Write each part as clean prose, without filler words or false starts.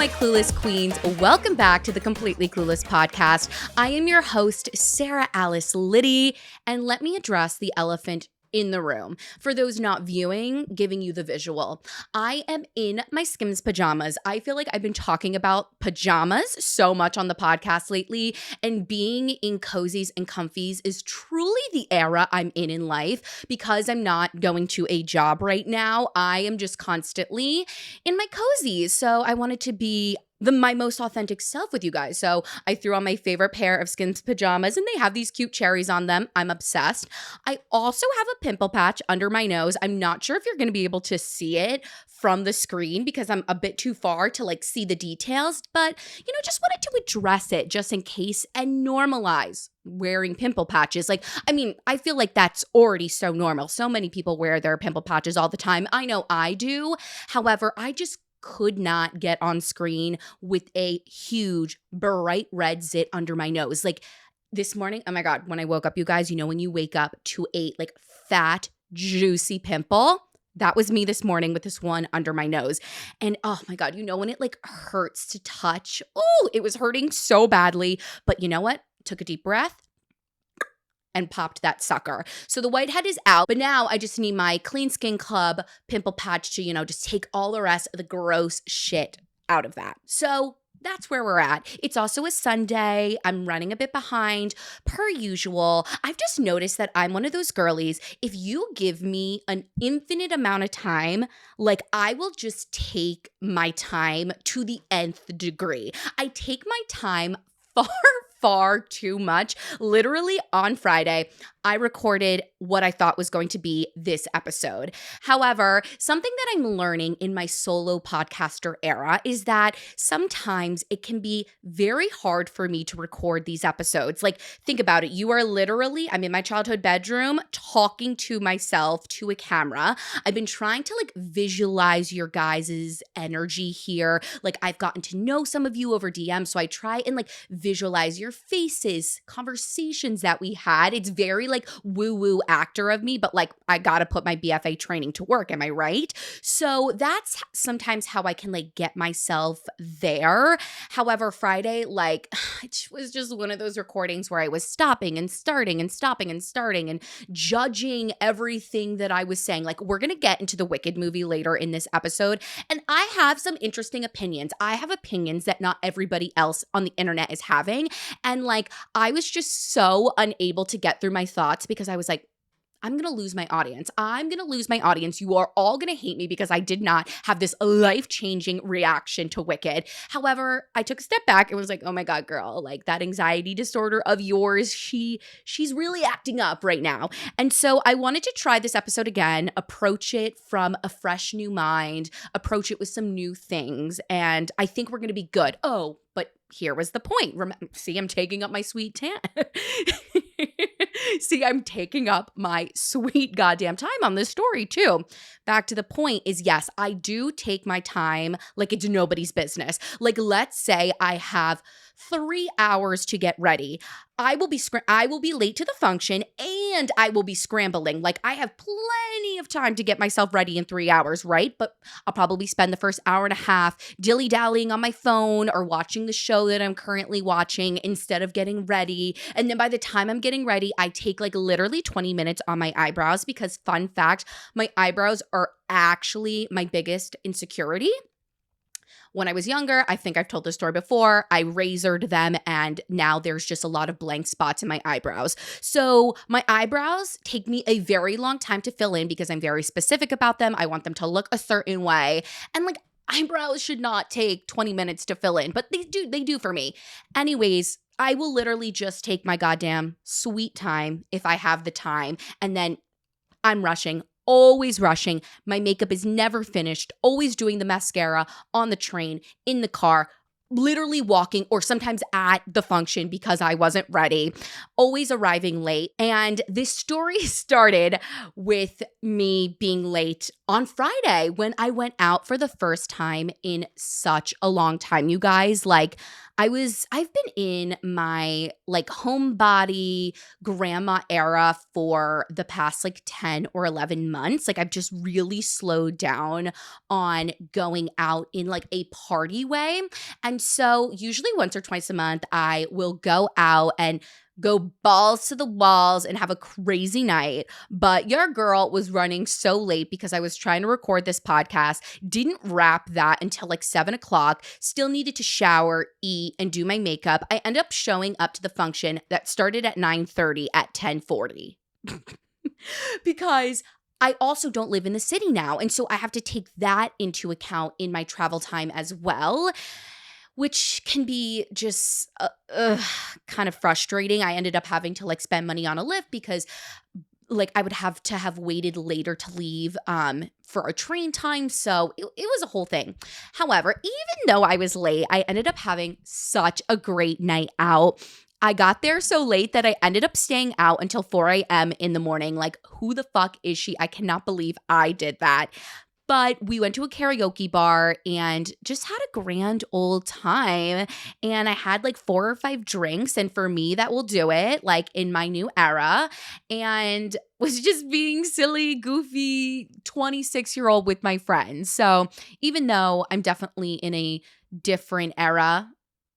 my Clueless Queens. Welcome back to the Completely Clueless Podcast. I am your host, Sarah Alice Liddy, and let me address the elephant in the room. For those not viewing, giving you the visual. I am in my Skims pajamas. I feel like I've been talking about pajamas so much on the podcast lately, and being in cozies and comfies is truly the era I'm in life because I'm not going to a job right now. I am just constantly in my cozies. So I wanted to be my most authentic self with you guys. So I threw on my favorite pair of Skims pajamas and they have these cute cherries on them. I'm obsessed. I also have a pimple patch under my nose. I'm not sure if you're going to be able to see it from the screen because I'm a bit too far to like see the details, but just wanted to address it just in case and normalize wearing pimple patches. I feel like that's already so normal. So many people wear their pimple patches all the time. I know I do. However, I just could not get on screen with a huge bright red zit under my nose. Like this morning, oh my God, when I woke up, you guys, when you wake up to a like fat, juicy pimple, that was me this morning with this one under my nose. And oh my God, when it like hurts to touch, oh, it was hurting so badly. But you know what? Took a deep breath and popped that sucker. So the whitehead is out, but now I just need my Clean Skin Club pimple patch to, just take all the rest of the gross shit out of that. So that's where we're at. It's also a Sunday. I'm running a bit behind per usual. I've just noticed that I'm one of those girlies. If you give me an infinite amount of time, like I will just take my time to the nth degree. I take my time far too much. Literally on Friday, I recorded what I thought was going to be this episode. However, something that I'm learning in my solo podcaster era is that sometimes it can be very hard for me to record these episodes. Like, think about it. I'm in my childhood bedroom talking to myself to a camera. I've been trying to like visualize your guys' energy here. Like, I've gotten to know some of you over DM, so I try and like visualize your faces, conversations that we had. It's very like woo-woo actor of me, but like I gotta put my BFA training to work. Am I right? So that's sometimes how I can like get myself there. However, Friday, like it was just one of those recordings where I was stopping and starting and stopping and starting and judging everything that I was saying. Like, we're gonna get into the Wicked movie later in this episode, and I have some interesting opinions. I have opinions that not everybody else on the internet is having. And like, I was just so unable to get through my thoughts because I was like, I'm going to lose my audience. I'm going to lose my audience. You are all going to hate me because I did not have this life-changing reaction to Wicked. However, I took a step back and was like, oh my God, girl, like that anxiety disorder of yours, she's really acting up right now. And so I wanted to try this episode again, approach it from a fresh new mind, approach it with some new things. And I think we're going to be good. Oh, but here was the point. See, I'm taking up my sweet tan. See, I'm taking up my sweet goddamn time on this story too. Back to the point is, yes, I do take my time like it's nobody's business. Like, let's say I have 3 hours to get ready. I will be late to the function and I will be scrambling. Like, I have plenty of time to get myself ready in 3 hours, right? But I'll probably spend the first hour and a half dilly-dallying on my phone or watching the show that I'm currently watching instead of getting ready. And then by the time I'm getting ready, I take like literally 20 minutes on my eyebrows because, fun fact, my eyebrows are actually my biggest insecurity. When I was younger, I think I've told this story before, I razored them and now there's just a lot of blank spots in my eyebrows. So my eyebrows take me a very long time to fill in because I'm very specific about them. I want them to look a certain way. And like, eyebrows should not take 20 minutes to fill in, but they do for me. Anyways, I will literally just take my goddamn sweet time if I have the time, and then I'm rushing. Always rushing. My makeup is never finished. Always doing the mascara on the train, in the car, literally walking, or sometimes at the function because I wasn't ready. Always arriving late. And this story started with me being late on Friday when I went out for the first time in such a long time. You guys, like, I've been in my like homebody grandma era for the past like 10 or 11 months. Like I've just really slowed down on going out in like a party way. And so usually once or twice a month, I will go out and go balls to the walls and have a crazy night. But your girl was running so late because I was trying to record this podcast, didn't wrap that until like 7 o'clock, still needed to shower, eat, and do my makeup. I ended up showing up to the function that started at 9:30 at 10:40 because I also don't live in the city now. And so I have to take that into account in my travel time as well, which can be just kind of frustrating. I ended up having to like spend money on a Lyft because like I would have to have waited later to leave for a train time. So it was a whole thing. However, even though I was late, I ended up having such a great night out. I got there so late that I ended up staying out until 4 a.m. in the morning. Like, who the fuck is she? I cannot believe I did that. But we went to a karaoke bar and just had a grand old time. And I had like 4 or 5 drinks. And for me, that will do it, like in my new era. And was just being silly, goofy 26-year-old with my friends. So even though I'm definitely in a different era,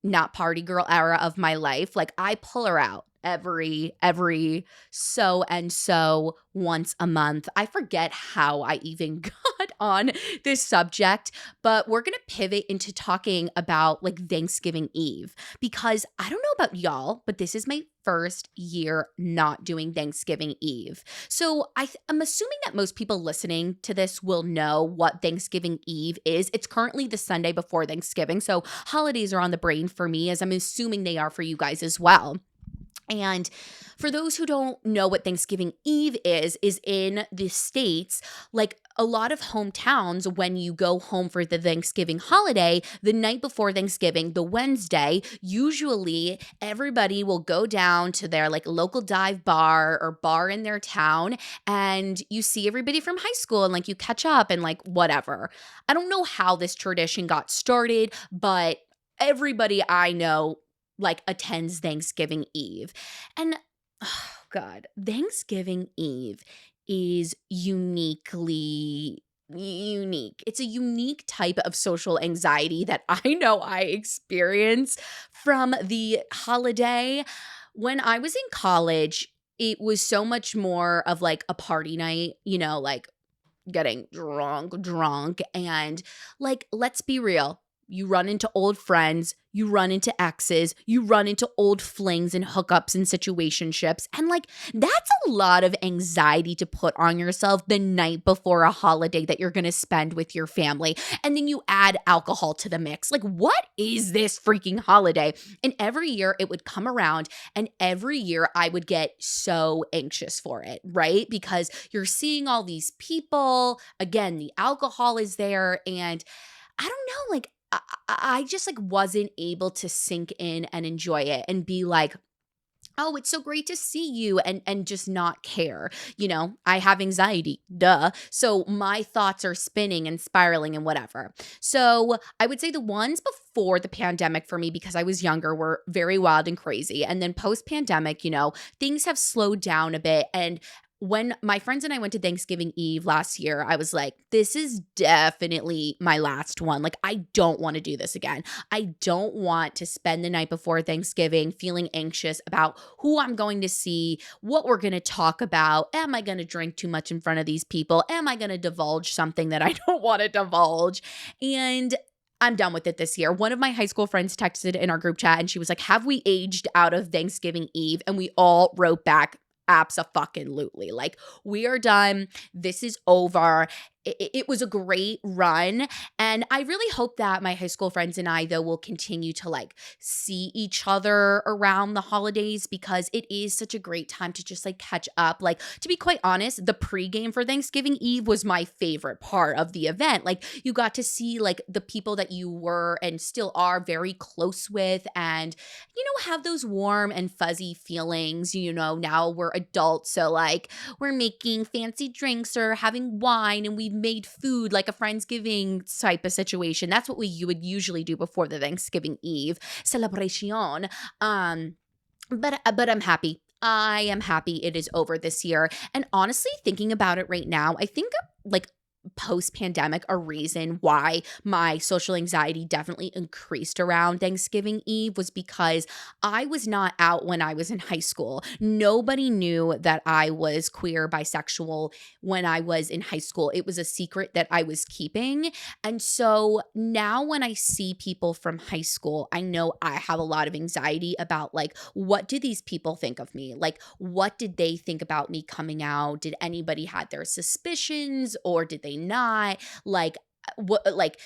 not party girl era of my life, like I pull her out every so and so once a month. I forget how I even got on this subject, but we're going to pivot into talking about like Thanksgiving Eve because I don't know about y'all, but this is my first year not doing Thanksgiving Eve. So I'm assuming that most people listening to this will know what Thanksgiving Eve is. It's currently the Sunday before Thanksgiving. So holidays are on the brain for me, as I'm assuming they are for you guys as well. And for those who don't know what Thanksgiving Eve is in the States, like a lot of hometowns, when you go home for the Thanksgiving holiday, the night before Thanksgiving, the Wednesday, usually everybody will go down to their like local dive bar or bar in their town, and you see everybody from high school and like you catch up and like whatever. I don't know how this tradition got started, but everybody I know like attends Thanksgiving Eve. And oh God, Thanksgiving Eve is uniquely unique. It's a unique type of social anxiety that I know I experience from the holiday. When I was in college, it was so much more of like a party night, like getting drunk. And like, let's be real. You run into old friends, you run into exes, you run into old flings and hookups and situationships. And like, that's a lot of anxiety to put on yourself the night before a holiday that you're going to spend with your family. And then you add alcohol to the mix. Like, what is this freaking holiday? And every year it would come around, and every year I would get so anxious for it, right? Because you're seeing all these people. Again, the alcohol is there. And I don't know, like, I just like wasn't able to sink in and enjoy it and be like, oh, it's so great to see you, and just not care. I have anxiety, duh. So my thoughts are spinning and spiraling and whatever. So I would say the ones before the pandemic for me, because I was younger, were very wild and crazy. And then post-pandemic, things have slowed down a bit. And when my friends and I went to Thanksgiving Eve last year, I was like, this is definitely my last one. Like, I don't want to do this again. I don't want to spend the night before Thanksgiving feeling anxious about who I'm going to see, what we're going to talk about. Am I going to drink too much in front of these people? Am I going to divulge something that I don't want to divulge? And I'm done with it this year. One of my high school friends texted in our group chat and she was like, have we aged out of Thanksgiving Eve? And we all wrote back, abso-fucking-lutely. Like, we are done. This is over. It was a great run. And I really hope that my high school friends and I, though, will continue to like see each other around the holidays, because it is such a great time to just like catch up. Like, to be quite honest, the pregame for Thanksgiving Eve was my favorite part of the event. Like, you got to see like the people that you were and still are very close with, and, have those warm and fuzzy feelings. Now we're adults. So like, we're making fancy drinks or having wine, and we made food, like a Friendsgiving type of situation. That's what you would usually do before the Thanksgiving Eve celebration. But I'm happy. I am happy it is over this year. And honestly, thinking about it right now, I think like post-pandemic, a reason why my social anxiety definitely increased around Thanksgiving Eve was because I was not out when I was in high school. Nobody knew that I was queer, bisexual when I was in high school. It was a secret that I was keeping. And so now when I see people from high school, I know I have a lot of anxiety about like, what do these people think of me? Like, what did they think about me coming out? Did anybody had their suspicions or did they not? Like, what, like,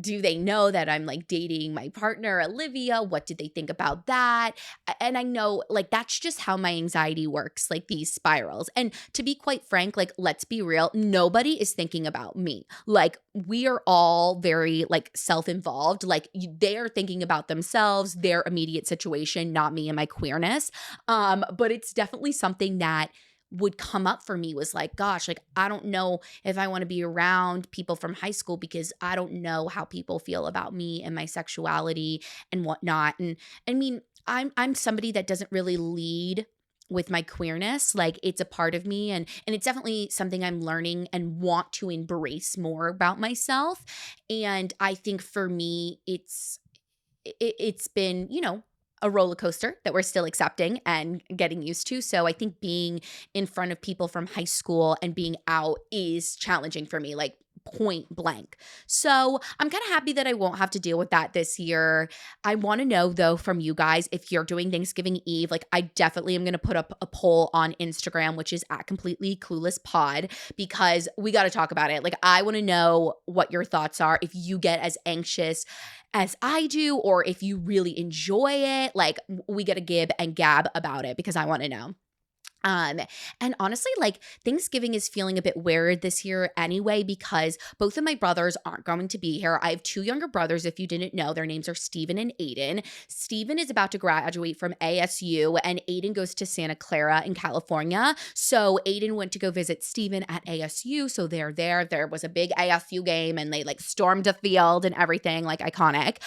do they know that I'm like dating my partner, Olivia? What did they think about that? And I know like that's just how my anxiety works, like these spirals. And to be quite frank, like, let's be real, nobody is thinking about me. Like, we are all very like self-involved. Like, they are thinking about themselves, their immediate situation, not me and my queerness. But it's definitely something that would come up for me was like, gosh, like, I don't know if I want to be around people from high school because I don't know how people feel about me and my sexuality and whatnot. And I mean, I'm somebody that doesn't really lead with my queerness. Like, it's a part of me, and it's definitely something I'm learning and want to embrace more about myself. And I think for me, it's been, a roller coaster that we're still accepting and getting used to. So I think being in front of people from high school and being out is challenging for me, like point blank. So I'm kind of happy that I won't have to deal with that this year. I want to know though from you guys, if you're doing Thanksgiving Eve, like I definitely am going to put up a poll on Instagram, which is at Completely Clueless Pod, because we got to talk about it. Like, I want to know what your thoughts are, if you get as anxious as I do, or if you really enjoy it. Like, we got to gib and gab about it because I want to know. Um, and honestly, like, Thanksgiving is feeling a bit weird this year anyway, because both of my brothers aren't going to be here. I have two younger brothers, if you didn't know. Their names are Steven and Aiden. Steven is about to graduate from ASU, and Aiden goes to Santa Clara in California. So Aiden went to go visit Steven at ASU. So they're there. There was a big ASU game, and they like stormed a field and everything, like iconic.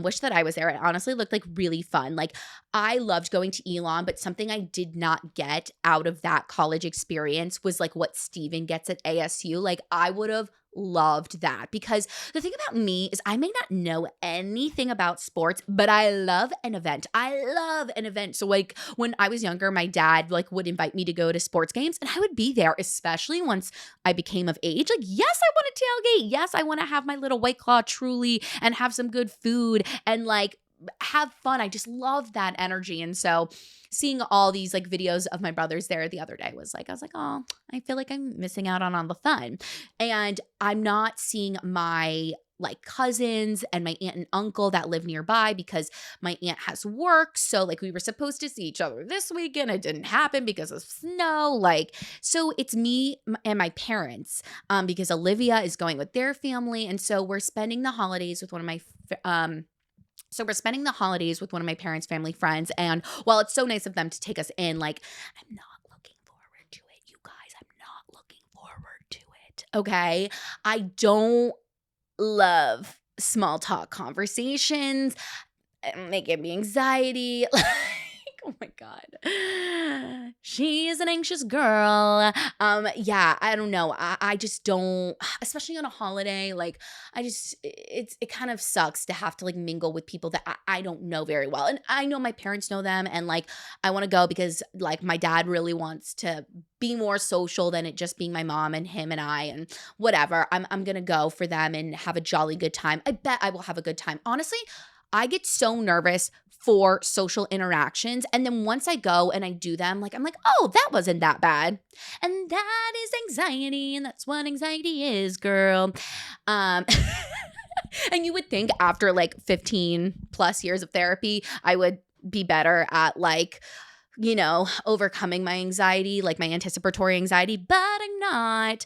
Wish that I was there. It honestly looked like really fun. Like, I loved going to Elon, but something I did not get out of that college experience was like what Steven gets at ASU. Like, I would have loved that, because the thing about me is I may not know anything about sports, but I love an event. I love an event. So like when I was younger, my dad like would invite me to go to sports games, and I would be there, especially once I became of age. Like, yes, I want to tailgate. Yes, I want to have my little White Claw Truly and have some good food and like have fun. I just love that energy. And so seeing all these like videos of my brothers there the other day was like, I was like, oh, I feel like I'm missing out on all the fun. And I'm not seeing my like cousins and my aunt and uncle that live nearby because my aunt has work. So like we were supposed to see each other this weekend. It didn't happen because of snow. Like, so it's me and my parents, because Olivia is going with their family. And so we're spending the holidays with one of my my parents' family friends. And while it's so nice of them to take us in, like, I'm not looking forward to it, you guys. I'm not looking forward to it. Okay. I don't love small talk conversations. They give me anxiety. Oh my God. She is an anxious girl. Yeah, I don't know. I just don't, especially on a holiday, like it kind of sucks to have to like mingle with people that I don't know very well. And I know my parents know them, and like I want to go because like my dad really wants to be more social than it just being my mom and him and I and whatever. I'm gonna go for them and have a jolly good time. I bet I will have a good time. Honestly, I get so nervous for social interactions. And then once I go and I do them, like, I'm like, oh, that wasn't that bad. And that is anxiety. And that's what anxiety is, girl. Um, and you would think after like 15 plus years of therapy, I would be better at like, overcoming my anxiety, like my anticipatory anxiety, but I'm not.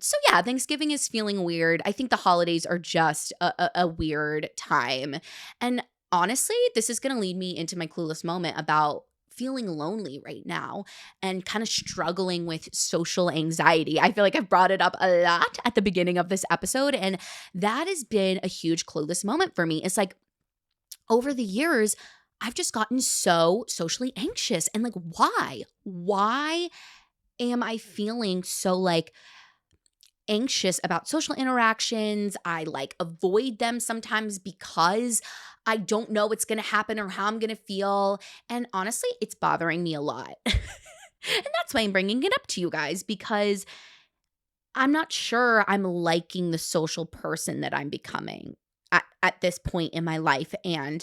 So yeah, Thanksgiving is feeling weird. I think the holidays are just a weird time. And honestly, this is going to lead me into my clueless moment about feeling lonely right now and kind of struggling with social anxiety. I feel like I've brought it up a lot at the beginning of this episode, and that has been a huge clueless moment for me. It's like over the years, I've just gotten so socially anxious and like, why? Why am I feeling so like anxious about social interactions? I like avoid them sometimes because I don't know what's going to happen or how I'm going to feel. And honestly, it's bothering me a lot. And that's why I'm bringing it up to you guys, because I'm not sure I'm liking the social person that I'm becoming at this point in my life. And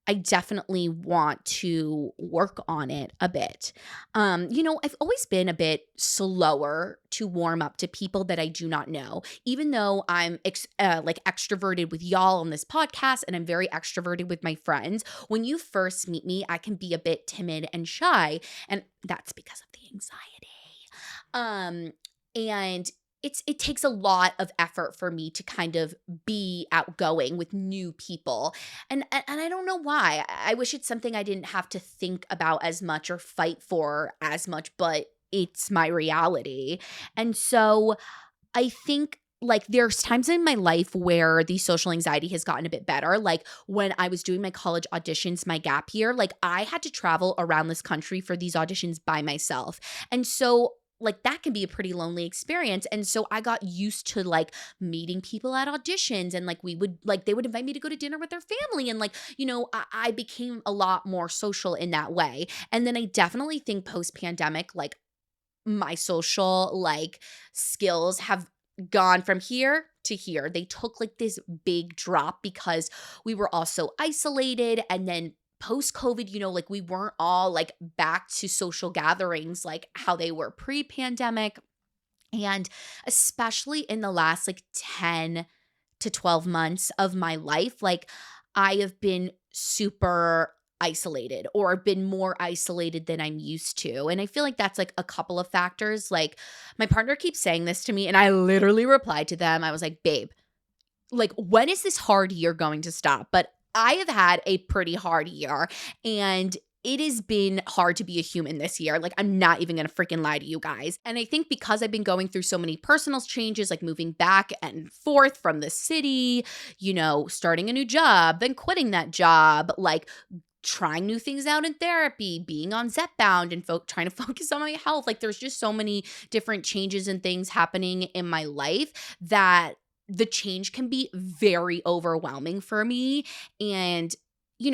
I definitely want to work on it a bit. I've always been a bit slower to warm up to people that I do not know, even though I'm like extroverted with y'all on this podcast and I'm very extroverted with my friends. When you first meet me, I can be a bit timid and shy, and that's because of the anxiety. And it takes a lot of effort for me to kind of be outgoing with new people. And I don't know why. I wish it's something I didn't have to think about as much or fight for as much, but it's my reality. And so I think like there's times in my life where the social anxiety has gotten a bit better. Like when I was doing my college auditions, my gap year, like I had to travel around this country for these auditions by myself. And so like that can be a pretty lonely experience. And so I got used to like meeting people at auditions, and like they would invite me to go to dinner with their family. And like, I became a lot more social in that way. And then I definitely think post pandemic, like my social like skills have gone from here to here. They took like this big drop because we were all so isolated, and then post COVID, like we weren't all like back to social gatherings like how they were pre-pandemic. And especially in the last like 10 to 12 months of my life, like I have been super isolated or been more isolated than I'm used to. And I feel like that's like a couple of factors. Like my partner keeps saying this to me, and I literally replied to them. I was like, babe, like when is this hard year going to stop? But I have had a pretty hard year, and it has been hard to be a human this year. Like, I'm not even gonna freaking lie to you guys. And I think because I've been going through so many personal changes, like moving back and forth from the city, starting a new job, then quitting that job, like trying new things out in therapy, being on Zepbound and trying to focus on my health. Like, there's just so many different changes and things happening in my life that the change can be very overwhelming for me. And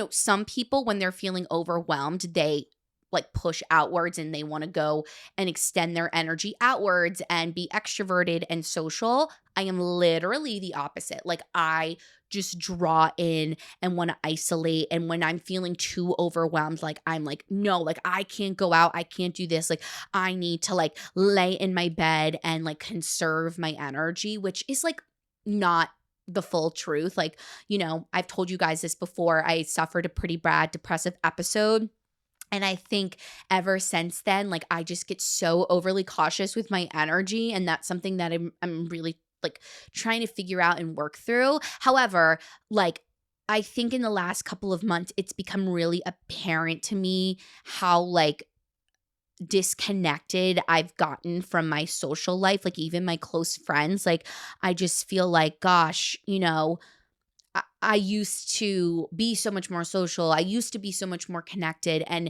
some people, when they're feeling overwhelmed, they like push outwards and they want to go and extend their energy outwards and be extroverted and social. I am literally the opposite. Like I just draw in and want to isolate. And when I'm feeling too overwhelmed, like I'm like, no, like I can't go out. I can't do this. Like I need to like lay in my bed and like conserve my energy, which is like not the full truth. Like, I've told you guys this before. I suffered a pretty bad depressive episode. And I think ever since then, like I just get so overly cautious with my energy. And that's something that I'm really like trying to figure out and work through. However, like I think in the last couple of months, it's become really apparent to me how like disconnected I've gotten from my social life, like even my close friends. Like I just feel like, gosh, I used to be so much more social. I used to be so much more connected, and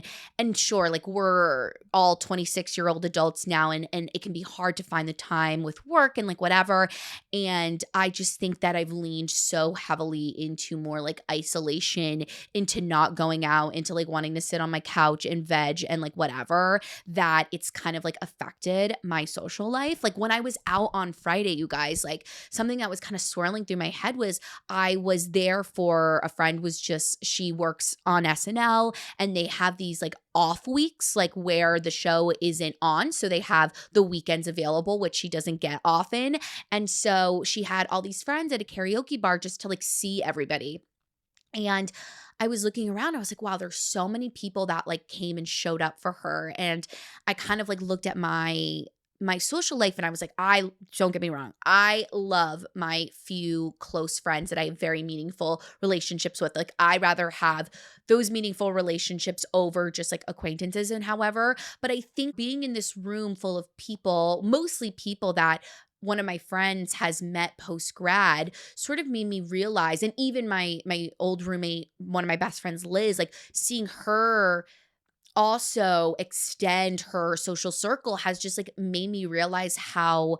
sure, like we're all 26-year-old adults now, and it can be hard to find the time with work and like whatever. And I just think that I've leaned so heavily into more like isolation, into not going out, into like wanting to sit on my couch and veg and like whatever, that it's kind of like affected my social life. Like when I was out on Friday, you guys, like something that was kind of swirling through my head was I was there for a friend. She works on SNL, and they have these like off weeks, like where the show isn't on. So they have the weekends available, which she doesn't get often. And so she had all these friends at a karaoke bar just to like see everybody. And I was looking around, I was like, wow, there's so many people that like came and showed up for her. And I kind of like looked at my my social life, and I was like, I don't get me wrong, I love my few close friends that I have very meaningful relationships with. Like, I rather have those meaningful relationships over just like acquaintances and however. But I think being in this room full of people, mostly people that one of my friends has met post grad, sort of made me realize, and even my old roommate, one of my best friends, Liz, like seeing her also extend her social circle has just like made me realize how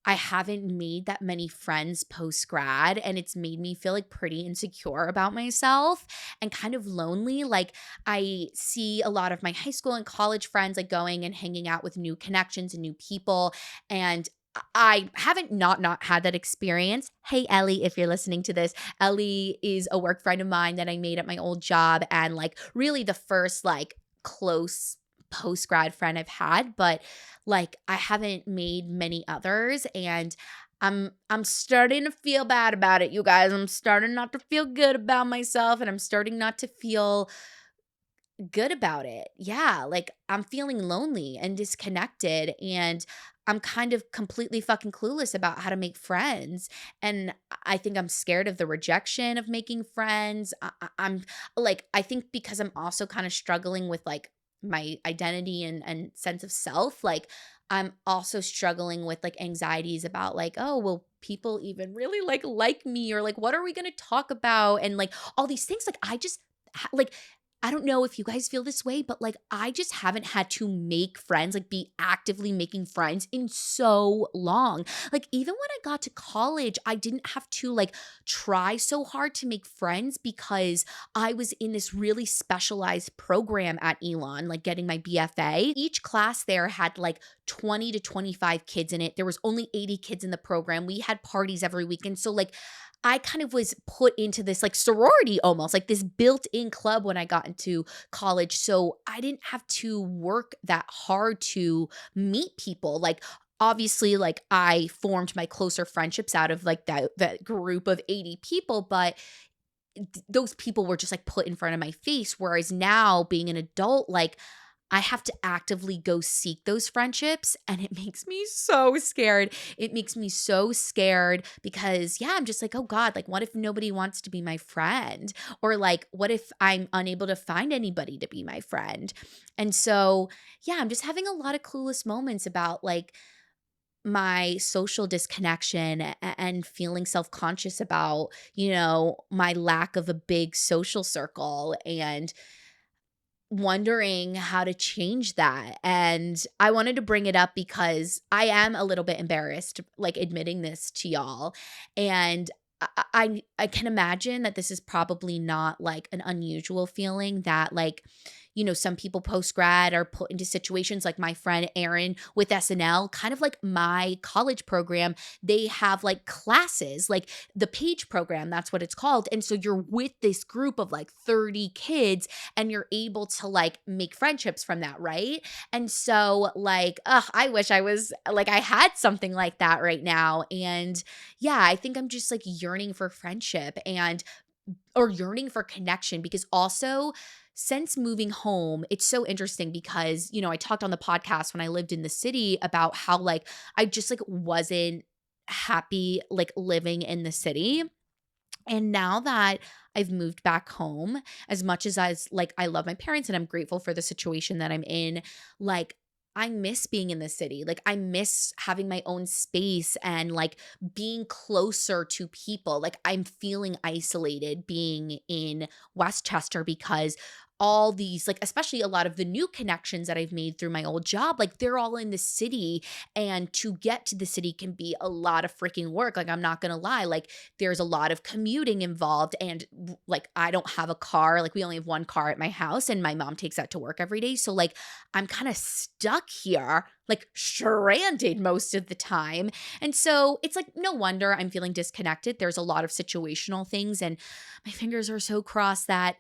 I haven't made that many friends post grad, and it's made me feel like pretty insecure about myself and kind of lonely. Like, I see a lot of my high school and college friends like going and hanging out with new connections and new people, and I haven't not had that experience. Hey Ellie, if you're listening to this, Ellie is a work friend of mine that I made at my old job, and like really the first like close post grad friend I've had, but like I haven't made many others, and I'm starting to feel bad about it, you guys. I'm starting not to feel good about myself, and I'm starting not to feel good about it. Yeah, like I'm feeling lonely and disconnected, and I'm kind of completely fucking clueless about how to make friends. And I think I'm scared of the rejection of making friends. I'm like, I think because I'm also kind of struggling with like my identity and sense of self, like I'm also struggling with like anxieties about like, oh, will people even really like me, or like what are we going to talk about, and like all these things. Like I just like I don't know if you guys feel this way, but like I just haven't had to make friends, like be actively making friends in so long. Like even when I got to college, I didn't have to like try so hard to make friends because I was in this really specialized program at Elon, like getting my BFA. Each class there had like 20 to 25 kids in it. There was only 80 kids in the program. We had parties every weekend. So like I kind of was put into this like sorority, almost like this built-in club when I got into college. So I didn't have to work that hard to meet people. Like obviously like I formed my closer friendships out of like that group of 80 people, but those people were just like put in front of my face. Whereas now being an adult, like I have to actively go seek those friendships, and it makes me so scared. It makes me so scared because, yeah, I'm just like, oh God, like, what if nobody wants to be my friend? Or, like, what if I'm unable to find anybody to be my friend? And so, yeah, I'm just having a lot of clueless moments about, like, my social disconnection and feeling self-conscious about, my lack of a big social circle, and wondering how to change that. And I wanted to bring it up because I am a little bit embarrassed, like admitting this to y'all. And I can imagine that this is probably not like an unusual feeling that like, some people post grad are put into situations like my friend Erin with SNL, kind of like my college program. They have like classes, like the Page program, that's what it's called. And so you're with this group of like 30 kids, and you're able to like make friendships from that, right? And so like, I wish I was like I had something like that right now. And yeah, I think I'm just like yearning for friendship and or yearning for connection, because also since moving home, it's so interesting because, I talked on the podcast when I lived in the city about how like I just like wasn't happy like living in the city. And now that I've moved back home, as much as like I love my parents and I'm grateful for the situation that I'm in, like I miss being in the city. Like I miss having my own space and like being closer to people. Like I'm feeling isolated being in Westchester because all these like especially a lot of the new connections that I've made through my old job, like they're all in the city, and to get to the city can be a lot of freaking work. Like I'm not going to lie, like there's a lot of commuting involved, and like I don't have a car. Like we only have one car at my house, and my mom takes that to work every day. So like I'm kind of stuck here, like stranded most of the time. And so it's like no wonder I'm feeling disconnected. There's a lot of situational things, and my fingers are so crossed that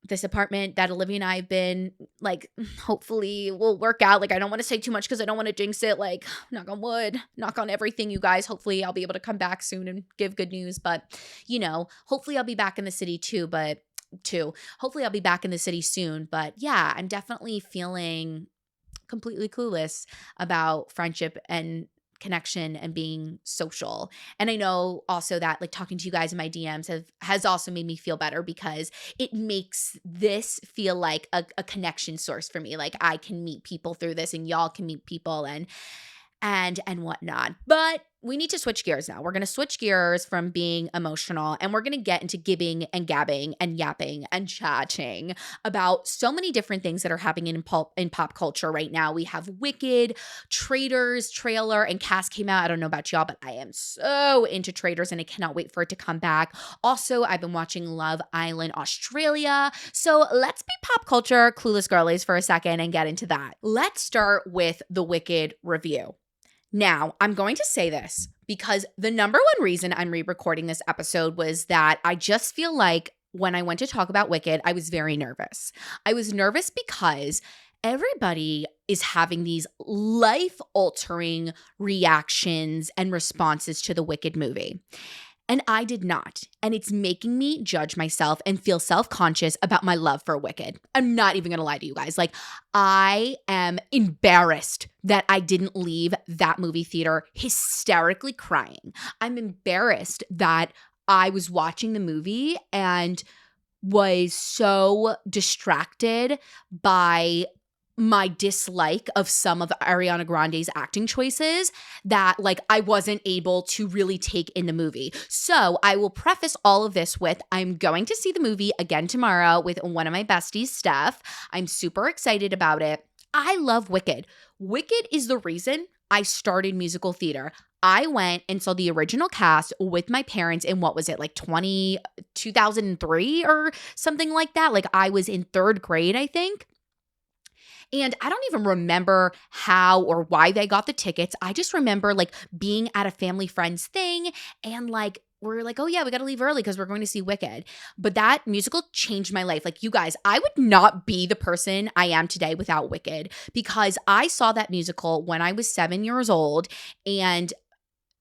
this apartment that Olivia and I have been like hopefully will work out. Like I don't want to say too much because I don't want to jinx it. Like knock on wood, knock on everything, you guys. Hopefully I'll be able to come back soon and give good news. But hopefully I'll be back in the city too. Hopefully I'll be back in the city soon. But yeah, I'm definitely feeling completely clueless about friendship and connection and being social. And I know also that like talking to you guys in my DMs has also made me feel better because it makes this feel like a connection source for me. Like I can meet people through this and y'all can meet people and whatnot. But we need to switch gears now. We're going to switch gears from being emotional and we're going to get into gibbing and gabbing and yapping and chatting about so many different things that are happening in pop culture right now. We have Wicked, Traitors trailer, and cast came out. I don't know about y'all, but I am so into Traitors and I cannot wait for it to come back. Also, I've been watching Love Island Australia. So let's be pop culture clueless girlies for a second and get into that. Let's start with the Wicked review. Now, I'm going to say this because the number one reason I'm re-recording this episode was that I just feel like when I went to talk about Wicked, I was very nervous. I was nervous because everybody is having these life-altering reactions and responses to the Wicked movie. And I did not. And it's making me judge myself and feel self-conscious about my love for Wicked. I'm not even going to lie to you guys. Like, I am embarrassed that I didn't leave that movie theater hysterically crying. I'm embarrassed that I was watching the movie and was so distracted by my dislike of some of Ariana Grande's acting choices that like I wasn't able to really take in the movie. So I will preface all of this with I'm going to see the movie again tomorrow with one of my besties, Steph. I'm super excited about it. I love Wicked. Wicked is the reason I started musical theater. I went and saw the original cast with my parents in what was it, like 2003 or something like that? Like I was in third grade, I think. And I don't even remember how or why they got the tickets. I just remember like being at a family friend's thing and like we're like, oh yeah, we got to leave early because we're going to see Wicked. But that musical changed my life. Like you guys, I would not be the person I am today without Wicked because I saw that musical when I was 7 years old and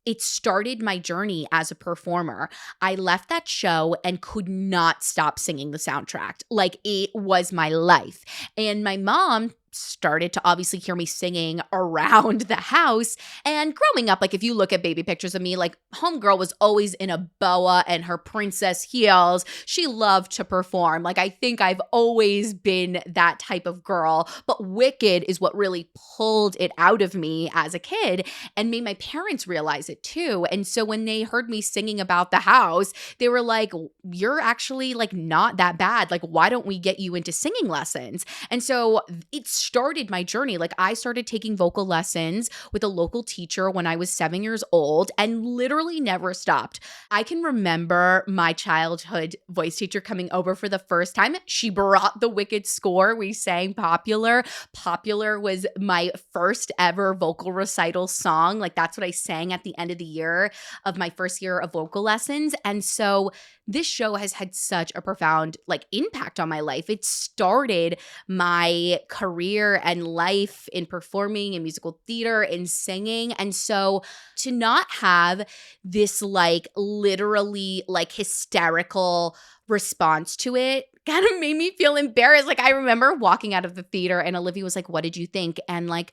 it started my journey as a performer. I left that show and could not stop singing the soundtrack. Like it was my life. And my mom started to obviously hear me singing around the house. And growing up, like if you look at baby pictures of me, like homegirl was always in a boa and her princess heels. She loved to perform. Like I think I've always been that type of girl, but Wicked is what really pulled it out of me as a kid and made my parents realize it too. And so when they heard me singing about the house, they were like, you're actually like not that bad. Like, why don't we get you into singing lessons? And so it started my journey. Like I started taking vocal lessons with a local teacher when I was 7 years old and literally never stopped. I can remember my childhood voice teacher coming over for the first time. She brought the Wicked score. We sang Popular. Popular was my first ever vocal recital song. Like that's what I sang at the end of the year of my first year of vocal lessons. And so this show has had such a profound like impact on my life. It started my career and life in performing in musical theater and singing. And so to not have this like literally like hysterical response to it kind of made me feel embarrassed. Like I remember walking out of the theater and Olivia was like, what did you think? And like,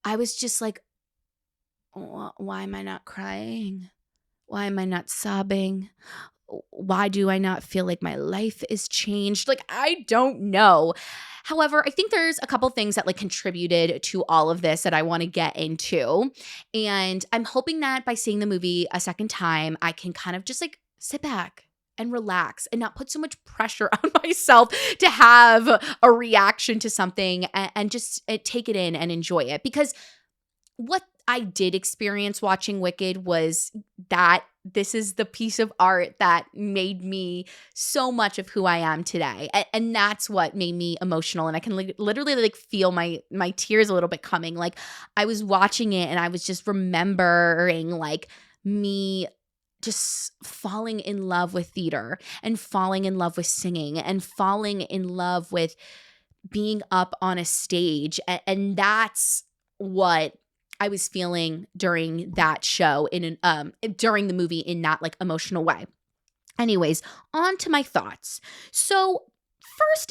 I was just like, why am I not crying? Why am I not sobbing? Why do I not feel like my life is changed? Like, I don't know. However, I think there's a couple things that like contributed to all of this that I want to get into. And I'm hoping that by seeing the movie a second time, I can kind of just like sit back and relax and not put so much pressure on myself to have a reaction to something and just take it in and enjoy it. Because what I did experience watching Wicked was that this is the piece of art that made me so much of who I am today. And that's what made me emotional. And I can literally like feel my tears a little bit coming. Like I was watching it and I was just remembering like me just falling in love with theater and falling in love with singing and falling in love with being up on a stage. And that's what I was feeling during that show during the movie in that like emotional way. Anyways, on to my thoughts. So first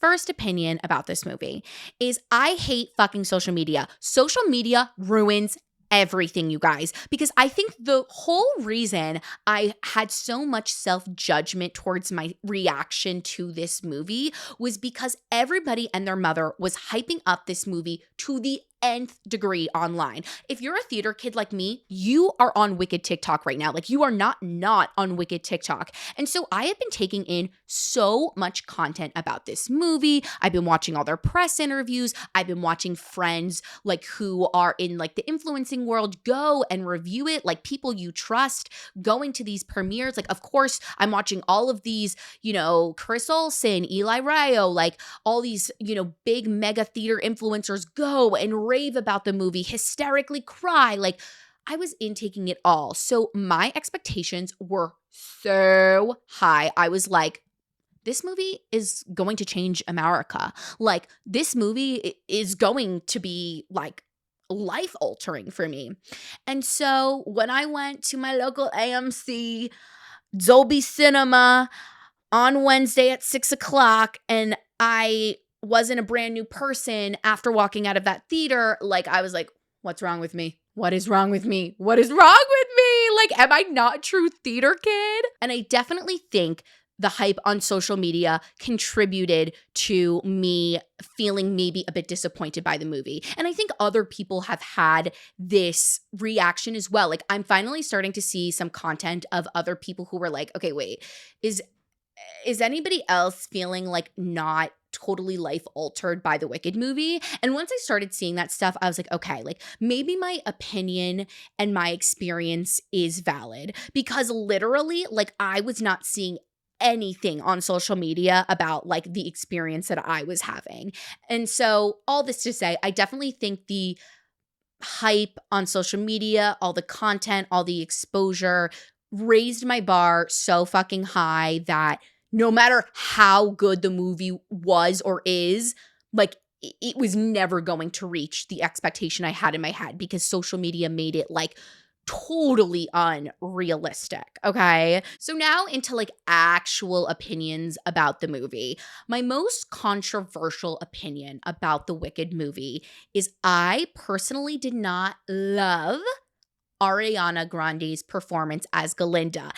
first opinion about this movie is I hate fucking social media. Social media ruins everything, you guys, because I think the whole reason I had so much self-judgment towards my reaction to this movie was because everybody and their mother was hyping up this movie to the nth degree online. If you're a theater kid like me, you are on Wicked TikTok right now. Like, you are not on Wicked TikTok. And so I have been taking in so much content about this movie. I've been watching all their press interviews. I've been watching friends like who are in like the influencing world go and review it, like people you trust going to these premieres. Like, of course, I'm watching all of these, Chris Olsen, Eli Ryo, like all these, big mega theater influencers go and rave about the movie, hysterically cry. Like, I was intaking it all. So my expectations were so high. I was like, this movie is going to change America. Like, this movie is going to be like life altering for me. And so when I went to my local AMC Dolby Cinema on Wednesday at 6:00 and I wasn't a brand new person after walking out of that theater, like, I was like, what's wrong with me? What is wrong with me? What is wrong with me? Like, am I not a true theater kid? And I definitely think the hype on social media contributed to me feeling maybe a bit disappointed by the movie. And I think other people have had this reaction as well. Like, I'm finally starting to see some content of other people who were like, okay, wait, is anybody else feeling like not totally life altered by the Wicked movie? And once I started seeing that stuff, I was like, okay, like maybe my opinion and my experience is valid, because literally, like, I was not seeing anything on social media about like the experience that I was having. And so all this to say, I definitely think the hype on social media, all the content, all the exposure raised my bar so fucking high that no matter how good the movie was or is, like, it was never going to reach the expectation I had in my head, because social media made it like totally unrealistic. Okay. So now into like actual opinions about the movie. My most controversial opinion about the Wicked movie is I personally did not love Ariana Grande's performance as Galinda.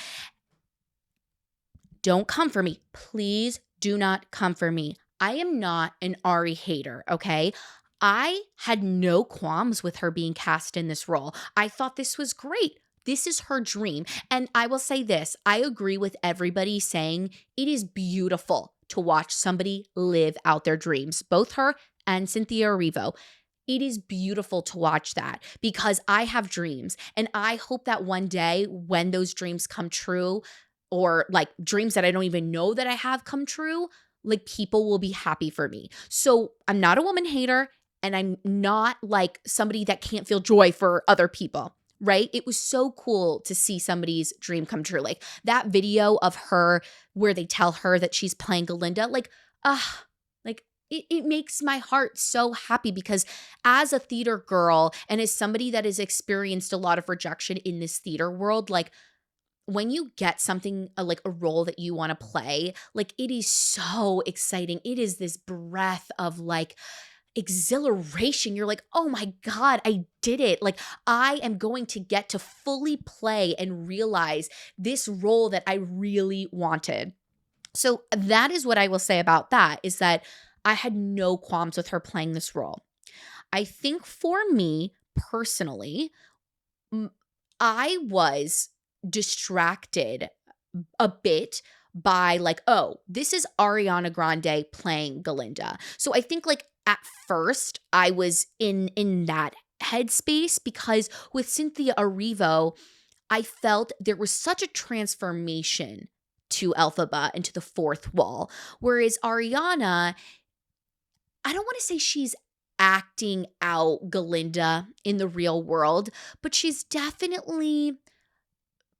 Don't come for me. Please do not come for me. I am not an Ari hater, okay? I had no qualms with her being cast in this role. I thought this was great. This is her dream. And I will say this, I agree with everybody saying it is beautiful to watch somebody live out their dreams, both her and Cynthia Erivo. It is beautiful to watch that, because I have dreams, and I hope that one day when those dreams come true, or like dreams that I don't even know that I have come true, like people will be happy for me. So I'm not a woman hater, and I'm not like somebody that can't feel joy for other people, right? It was so cool to see somebody's dream come true. Like that video of her where they tell her that she's playing Galinda, like, like it makes my heart so happy, because as a theater girl and as somebody that has experienced a lot of rejection in this theater world, like, when you get something like a role that you want to play, like, it is so exciting. It is this breath of like exhilaration. You're like, oh my God, I did it. Like, I am going to get to fully play and realize this role that I really wanted. So that is what I will say about that, is that I had no qualms with her playing this role. I think for me personally, I was distracted a bit by like, oh, this is Ariana Grande playing Galinda. So I think like at first I was in that headspace, because with Cynthia Erivo, I felt there was such a transformation to Elphaba and to the fourth wall. Whereas Ariana, I don't want to say she's acting out Galinda in the real world, but she's definitely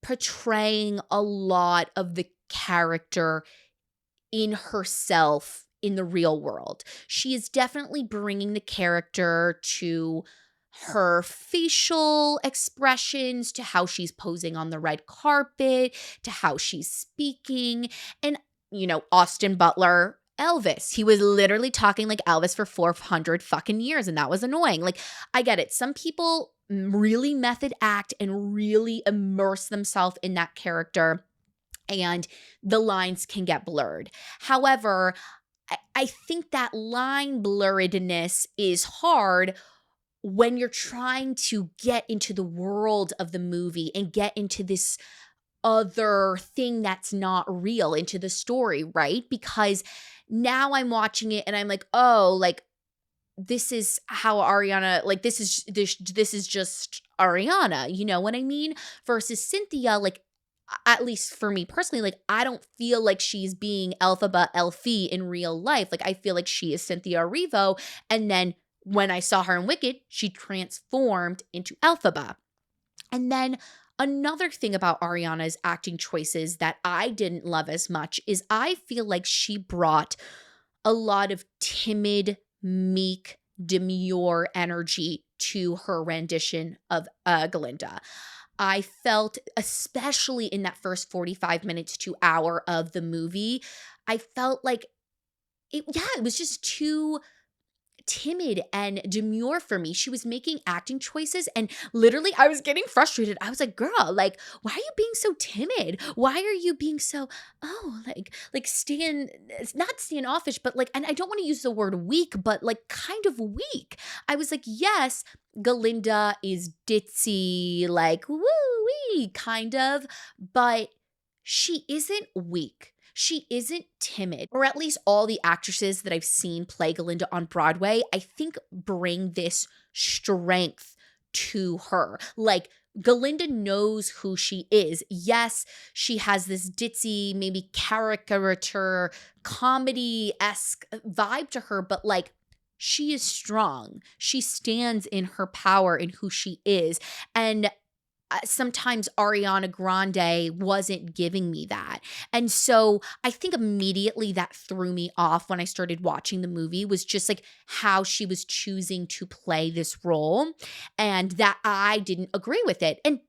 portraying a lot of the character in herself in the real world. She is definitely bringing the character to her facial expressions, to how she's posing on the red carpet, to how she's speaking. And, Austin Butler Elvis. He was literally talking like Elvis for 400 fucking years, and that was annoying. Like, I get it. Some people really method act and really immerse themselves in that character, and the lines can get blurred. However, I think that line blurredness is hard when you're trying to get into the world of the movie and get into this other thing that's not real, into the story, right? Because now I'm watching it and I'm like, oh, like this is how Ariana, like this is just Ariana, you know what I mean? Versus Cynthia, like at least for me personally, like I don't feel like she's being Elphaba Elfie in real life. Like I feel like she is Cynthia Erivo, and then when I saw her in Wicked, she transformed into Elphaba. And then another thing about Ariana's acting choices that I didn't love as much is I feel like she brought a lot of timid, meek, demure energy to her rendition of Galinda. I felt, especially in that first 45 minutes to hour of the movie, I felt like it was just too timid and demure for me. She was making acting choices and literally I was getting frustrated. I was like, girl, like, why are you being so timid? Why are you being so, it's not standoffish, but like, and I don't want to use the word weak, but like kind of weak. I was like, yes, Galinda is ditzy, like, woo wee, kind of, but she isn't weak. She isn't timid, or at least all the actresses that I've seen play Galinda on Broadway, I think bring this strength to her. Like, Galinda knows who she is. Yes, she has this ditzy, maybe caricature, comedy-esque vibe to her, but like, she is strong. She stands in her power in who she is. And sometimes Ariana Grande wasn't giving me that. And so I think immediately that threw me off when I started watching the movie was just like how she was choosing to play this role and that I didn't agree with it. And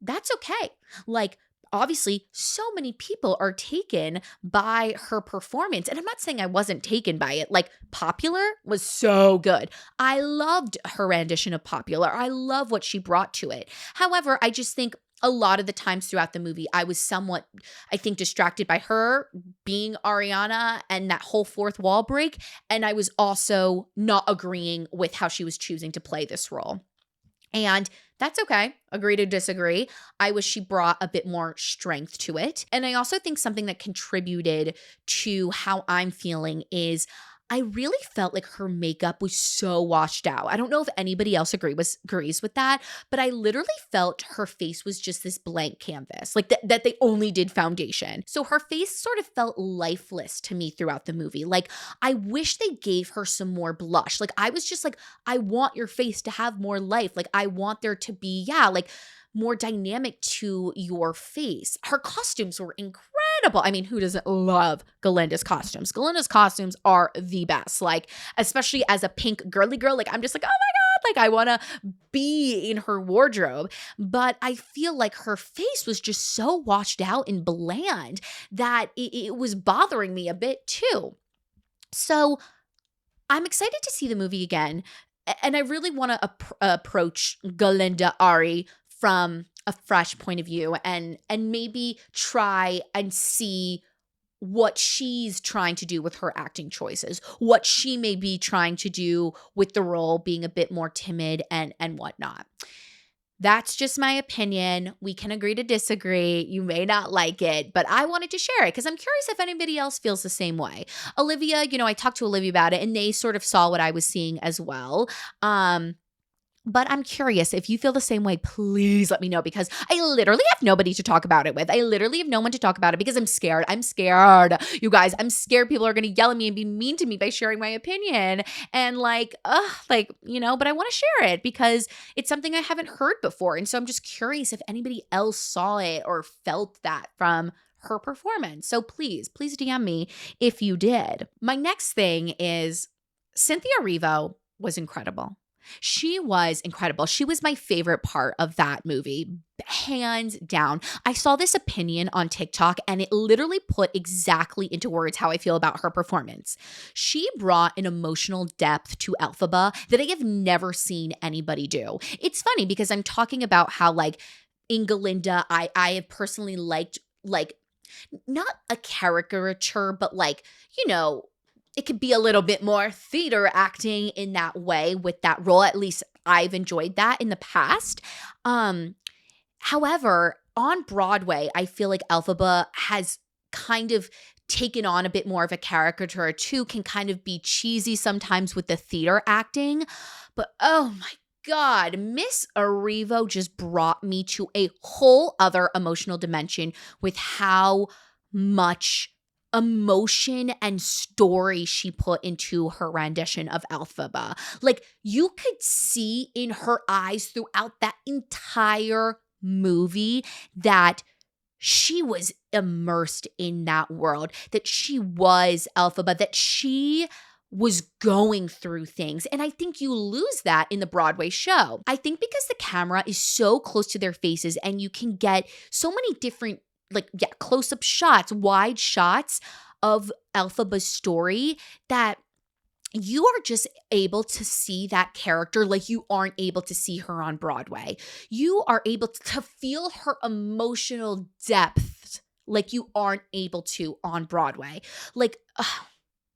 that's okay. Like, obviously, so many people are taken by her performance. And I'm not saying I wasn't taken by it. Like, Popular was so good. I loved her rendition of Popular. I love what she brought to it. However, I just think a lot of the times throughout the movie, I was somewhat, I think, distracted by her being Ariana and that whole fourth wall break. And I was also not agreeing with how she was choosing to play this role. And that's okay. Agree to disagree. I wish she brought a bit more strength to it. And I also think something that contributed to how I'm feeling is I really felt like her makeup was so washed out. I don't know if anybody else agrees with that, but I literally felt her face was just this blank canvas, like that they only did foundation. So her face sort of felt lifeless to me throughout the movie. Like, I wish they gave her some more blush. Like, I was just like, I want your face to have more life. Like, I want there to be, like more dynamic to your face. Her costumes were incredible. I mean, who doesn't love Galinda's costumes? Galinda's costumes are the best. Like, especially as a pink girly girl, like I'm just like, oh my God, like I want to be in her wardrobe. But I feel like her face was just so washed out and bland that it was bothering me a bit too. So I'm excited to see the movie again. And I really want to approach Galinda Ari from a fresh point of view and maybe try and see what she's trying to do with her acting choices, what she may be trying to do with the role being a bit more timid and whatnot. That's just my opinion. We can agree to disagree. You may not like it, but I wanted to share it because I'm curious if anybody else feels the same way. Olivia, I talked to Olivia about it and they sort of saw what I was seeing as well. But I'm curious if you feel the same way, please let me know because I literally have nobody to talk about it with. I literally have no one to talk about it because I'm scared. I'm scared. You guys, I'm scared people are going to yell at me and be mean to me by sharing my opinion. And but I want to share it because it's something I haven't heard before. And so I'm just curious if anybody else saw it or felt that from her performance. So please DM me if you did. My next thing is Cynthia Erivo was incredible. She was incredible. She was my favorite part of that movie, hands down. I saw this opinion on TikTok and it literally put exactly into words how I feel about her performance. She brought an emotional depth to Elphaba that I have never seen anybody do. It's funny because I'm talking about how like Ingalinda, I have personally liked like not a caricature, but like, it could be a little bit more theater acting in that way with that role. At least I've enjoyed that in the past. However, on Broadway, I feel like Elphaba has kind of taken on a bit more of a caricature too, can kind of be cheesy sometimes with the theater acting. But oh my God, Miss Arrivo just brought me to a whole other emotional dimension with how much emotion and story she put into her rendition of Elphaba. Like you could see in her eyes throughout that entire movie that she was immersed in that world, that she was Elphaba, that she was going through things. And I think you lose that in the Broadway show. I think because the camera is so close to their faces and you can get so many different close-up shots, wide shots of Elphaba's story that you are just able to see that character like you aren't able to see her on Broadway. You are able to feel her emotional depth like you aren't able to on Broadway. Like,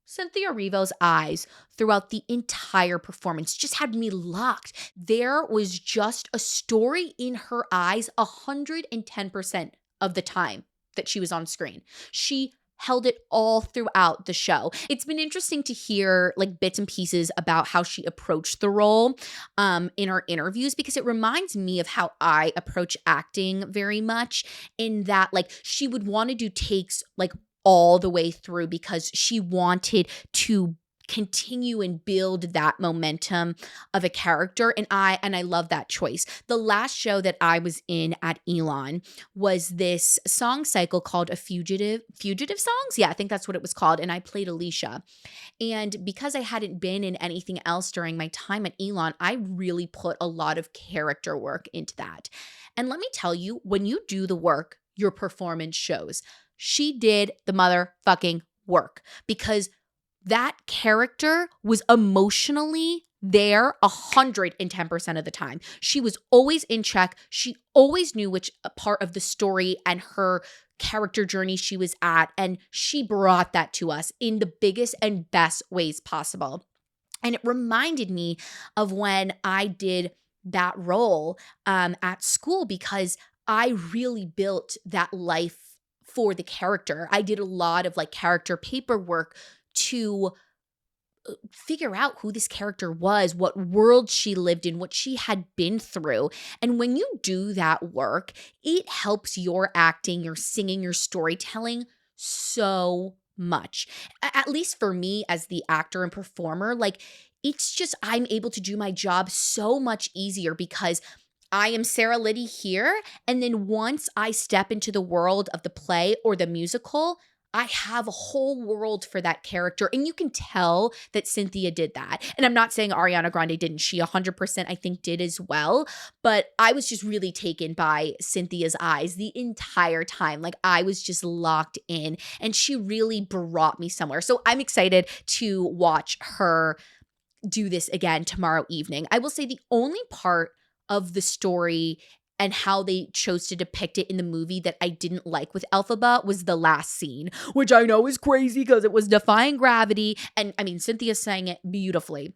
Cynthia Erivo's eyes throughout the entire performance just had me locked. There was just a story in her eyes 110% of the time that she was on screen. She held it all throughout the show. It's been interesting to hear like bits and pieces about how she approached the role in her interviews, because it reminds me of how I approach acting very much, in that like she would want to do takes like all the way through because she wanted to continue and build that momentum of a character, and I love that choice. The last show that I was in at Elon was this song cycle called Fugitive Songs. Yeah, I think that's what it was called, and I played Alicia. And because I hadn't been in anything else during my time at Elon, I really put a lot of character work into that. And let me tell you, when you do the work, your performance shows. She did the motherfucking work, because that character was emotionally there 110% of the time. She was always in check. She always knew which part of the story and her character journey she was at, and she brought that to us in the biggest and best ways possible. And it reminded me of when I did that role at school, because I really built that life for the character. I did a lot of like character paperwork to figure out who this character was, what world she lived in, what she had been through. And when you do that work, it helps your acting, your singing, your storytelling so much. At least for me as the actor and performer, like it's just, I'm able to do my job so much easier because I am Sarah Liddy here. And then once I step into the world of the play or the musical, I have a whole world for that character. And you can tell that Cynthia did that. And I'm not saying Ariana Grande didn't. She 100% I think did as well. But I was just really taken by Cynthia's eyes the entire time. Like I was just locked in, and she really brought me somewhere. So I'm excited to watch her do this again tomorrow evening. I will say the only part of the story and how they chose to depict it in the movie that I didn't like with Elphaba was the last scene, which I know is crazy because it was defying gravity. And I mean, Cynthia sang it beautifully.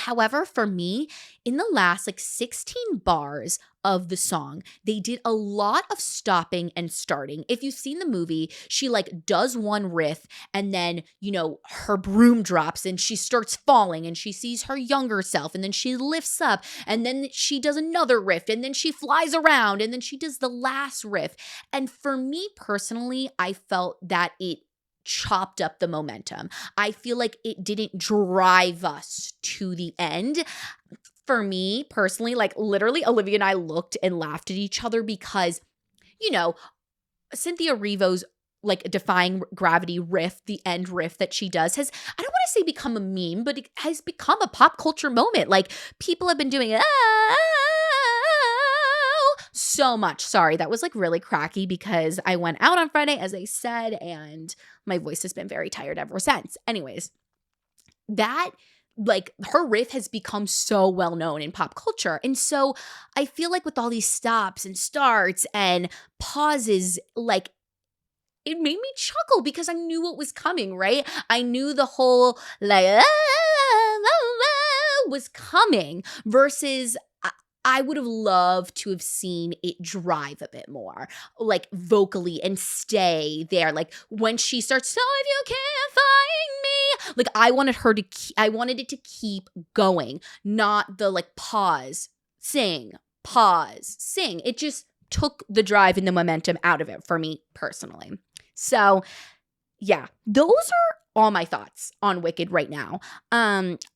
However, for me, in the last like 16 bars of the song, they did a lot of stopping and starting. If you've seen the movie, she like does one riff and then, her broom drops and she starts falling and she sees her younger self, and then she lifts up and then she does another riff and then she flies around and then she does the last riff. And for me personally, I felt that it chopped up the momentum. I feel like it didn't drive us to the end. For me personally, like literally Olivia and I looked and laughed at each other because, Cynthia Erivo's like defying gravity riff, the end riff that she does I don't want to say become a meme, but it has become a pop culture moment. Like people have been doing it so much. Sorry, that was like really cracky because I went out on Friday, as I said, and my voice has been very tired ever since. Anyways, that like her riff has become so well known in pop culture. And so I feel like with all these stops and starts and pauses, like it made me chuckle because I knew what was coming, right? I knew the whole like was coming versus I would have loved to have seen it drive a bit more, like vocally and stay there. Like when she starts, so if you can't find me, like I wanted it to keep going, not the like pause, sing, pause, sing. It just took the drive and the momentum out of it for me personally. So yeah, those are all my thoughts on Wicked right now.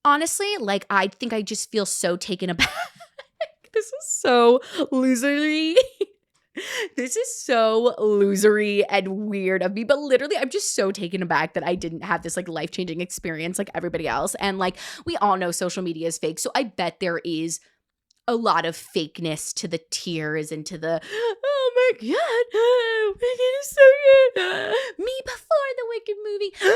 Honestly, like I think I just feel so taken aback. This is so losery. This is so losery and weird of me. But literally, I'm just so taken aback that I didn't have this like life-changing experience like everybody else. And like we all know social media is fake. So I bet there is a lot of fakeness to the tears and to the, oh my God, Wicked is so good. Me before the Wicked movie. Me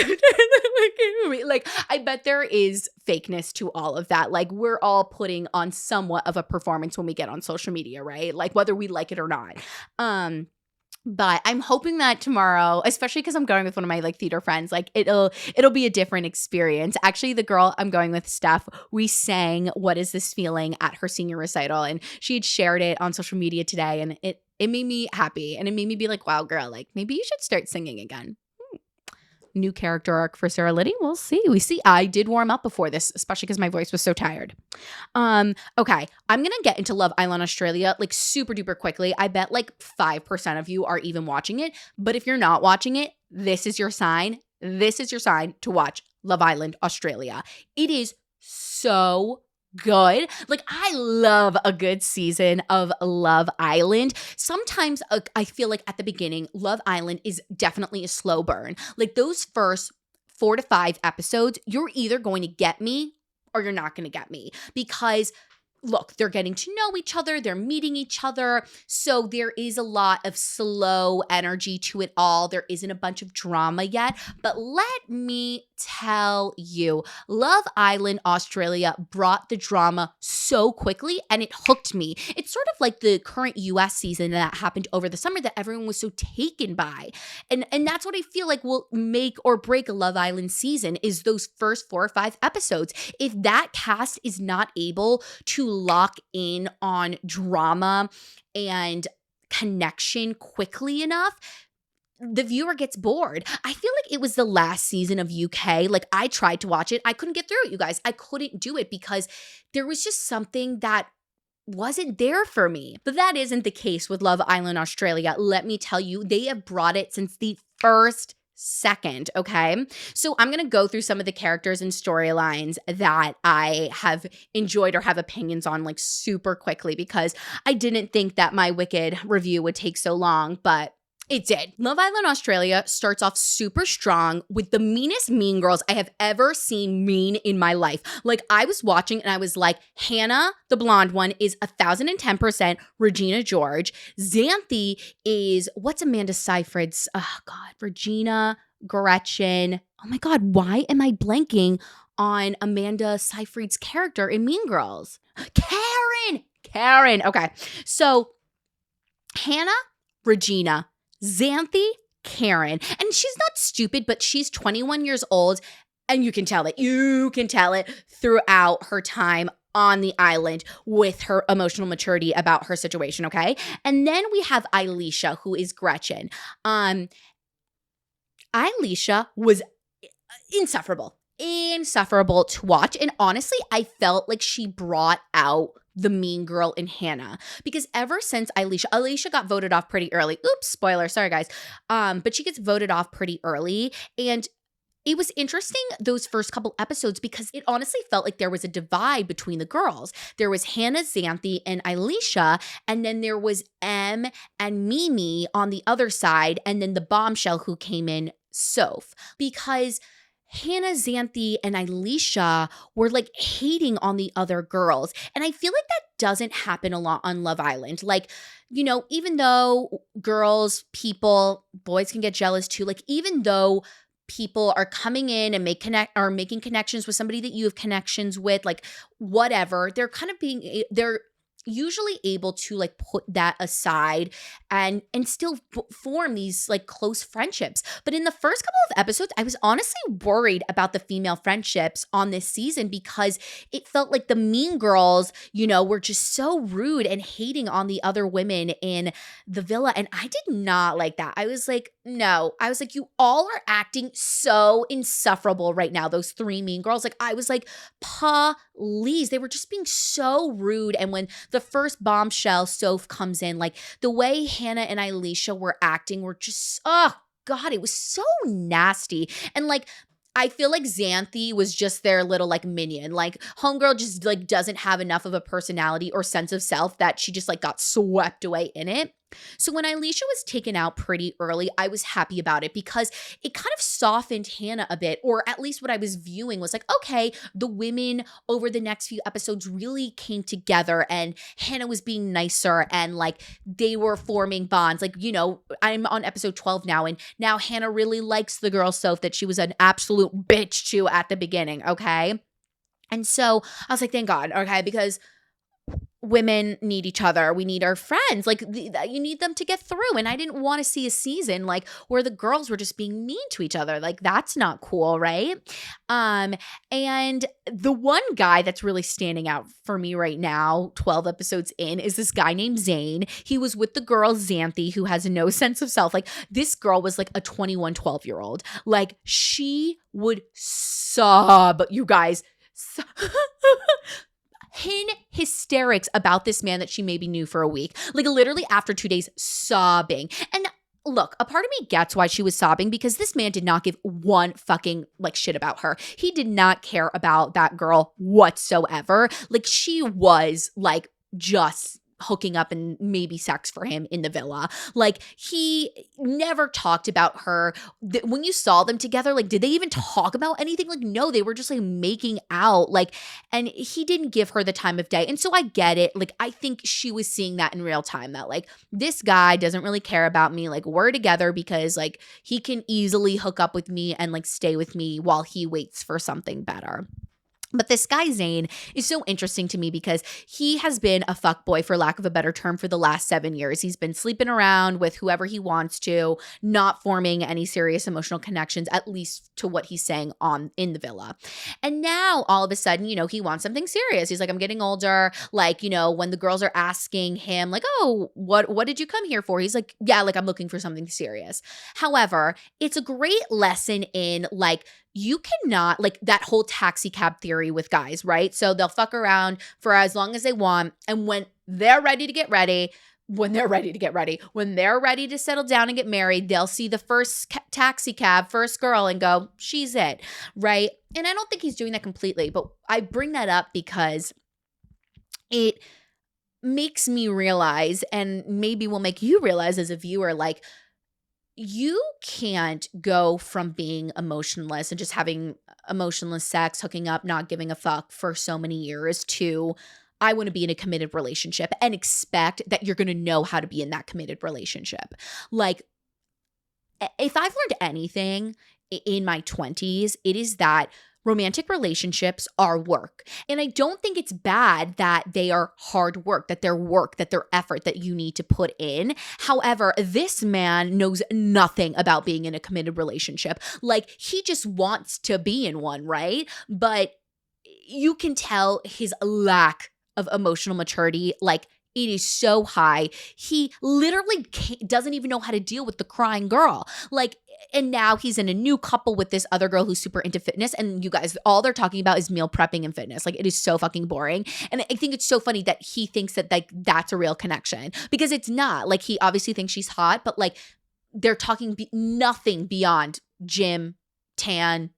after the Wicked movie. Like, I bet there is fakeness to all of that. Like, we're all putting on somewhat of a performance when we get on social media, right? Like, whether we like it or not. But I'm hoping that tomorrow, especially because I'm going with one of my like theater friends, like it'll be a different experience. Actually, the girl I'm going with, Steph, we sang "What Is This Feeling" at her senior recital, and she had shared it on social media today, and it made me happy, and it made me be like, wow, girl, like maybe you should start singing again. New character arc for Sarah Liddy. We'll see. I did warm up before this, especially because my voice was so tired. Okay. I'm going to get into Love Island Australia like super duper quickly. I bet like 5% of you are even watching it. But if you're not watching it, this is your sign. This is your sign to watch Love Island Australia. It is so good. Like I love a good season of Love Island. Sometimes I feel like at the beginning, Love Island is definitely a slow burn. Like those first 4 to 5 episodes, you're either going to get me or you're not going to get me because look, they're getting to know each other, they're meeting each other. So there is a lot of slow energy to it all. There isn't a bunch of drama yet. But let me tell you, Love Island Australia brought the drama so quickly and it hooked me. It's sort of like the current US season that happened over the summer that everyone was so taken by. And that's what I feel like will make or break a Love Island season is those first 4 or 5 episodes. If that cast is not able to lock in on drama and connection quickly enough, the viewer gets bored. I feel like it was the last season of UK. Like I tried to watch it. I couldn't get through it, you guys. I couldn't do it because there was just something that wasn't there for me. But that isn't the case with Love Island Australia. Let me tell you, they have brought it since the first second, okay? So I'm going to go through some of the characters and storylines that I have enjoyed or have opinions on like super quickly because I didn't think that my Wicked review would take so long, but it did. Love Island Australia starts off super strong with the meanest mean girls I have ever seen mean in my life. Like I was watching and I was like, Hannah, the blonde one, is 1,010% Regina George. Xanthi is, what's Amanda Seyfried's? Oh God, Regina, Gretchen. Oh my God, why am I blanking on Amanda Seyfried's character in Mean Girls? Karen. Okay, so Hannah, Regina, Xanthi, Karen. And she's not stupid, but she's 21 years old. And you can tell it throughout her time on the island with her emotional maturity about her situation, okay? And then we have Elisha, who is Gretchen. Elisha was insufferable to watch. And honestly, I felt like she brought out the mean girl in Hannah because ever since Elisha got voted off pretty early. Oops, spoiler, sorry guys. But she gets voted off pretty early and it was interesting those first couple episodes because it honestly felt like there was a divide between the girls. There was Hannah, Xanthi, and Elisha, and then there was Em and Mimi on the other side, and then the bombshell who came in, Soph. Because Hannah, Xanthi, and Elisha were like hating on the other girls. And I feel like that doesn't happen a lot on Love Island. Like, even though girls, people, boys can get jealous too, like, even though people are coming in and making connections with somebody that you have connections with, like whatever, they're usually able to like put that aside and still form these like close friendships. But in the first couple of episodes, I was honestly worried about the female friendships on this season because it felt like the mean girls, were just so rude and hating on the other women in the villa. And I did not like that. I was like, no. I was like, you all are acting so insufferable right now, those three mean girls. Like, I was like, please. They were just being so rude. And when the first bombshell Soph comes in, like the way Hannah and Elisha were acting were just, oh God, it was so nasty. And like, I feel like Xanthi was just their little like minion. Like homegirl just like doesn't have enough of a personality or sense of self that she just like got swept away in it. So when Elisha was taken out pretty early, I was happy about it because it kind of softened Hannah a bit, or at least what I was viewing was like, okay, the women over the next few episodes really came together and Hannah was being nicer and like they were forming bonds. Like, I'm on episode 12 now, and now Hannah really likes the girl Soph that she was an absolute bitch to at the beginning, okay? And so I was like, thank God, okay, because women need each other. We need our friends. Like you need them to get through. And I didn't want to see a season like where the girls were just being mean to each other. Like that's not cool, right? And the one guy that's really standing out for me right now, 12 episodes in, is this guy named Zane. He was with the girl Xanthi, who has no sense of self. Like this girl was like a 21, 12-year-old. Like she would sob, you guys. Hysterics about this man that she maybe knew for a week. Like literally after 2 days, sobbing. And look, a part of me gets why she was sobbing because this man did not give one fucking like shit about her. He did not care about that girl whatsoever. Like she was like just hooking up and maybe sex for him in the villa. Like he never talked about her. When you saw them together, like did they even talk about anything? Like no, they were just like making out, like, and he didn't give her the time of day. And so I get it. Like I think she was seeing that in real time, that like this guy doesn't really care about me. Like we're together because like he can easily hook up with me and like stay with me while he waits for something better. But this guy, Zane, is so interesting to me because he has been a fuckboy, for lack of a better term, for the last 7 years. He's been sleeping around with whoever he wants to, not forming any serious emotional connections, at least to what he's saying in the villa. And now, all of a sudden, he wants something serious. He's like, I'm getting older. Like, when the girls are asking him, like, oh, what did you come here for? He's like, yeah, like, I'm looking for something serious. However, it's a great lesson in, like, you cannot, like that whole taxi cab theory with guys, right? So they'll fuck around for as long as they want. And when they're ready to get ready, when they're ready to settle down and get married, they'll see the first taxi cab, first girl and go, she's it, right? And I don't think he's doing that completely, but I bring that up because it makes me realize, and maybe will make you realize as a viewer, like, you can't go from being emotionless and just having emotionless sex, hooking up, not giving a fuck for so many years to I want to be in a committed relationship and expect that you're going to know how to be in that committed relationship. Like, if I've learned anything in my 20s, it is that romantic relationships are work. And I don't think it's bad that they are hard work, that they're effort that you need to put in. However, this man knows nothing about being in a committed relationship. Like, he just wants to be in one, right? But you can tell his lack of emotional maturity, like, it is so high. He literally doesn't even know how to deal with the crying girl. Like, and now he's in a new couple with this other girl who's super into fitness. And you guys, all they're talking about is meal prepping and fitness. Like, it is so fucking boring. And I think it's so funny that he thinks that like that's a real connection, because it's not. Like, he obviously thinks she's hot, but like they're talking nothing beyond gym, tan,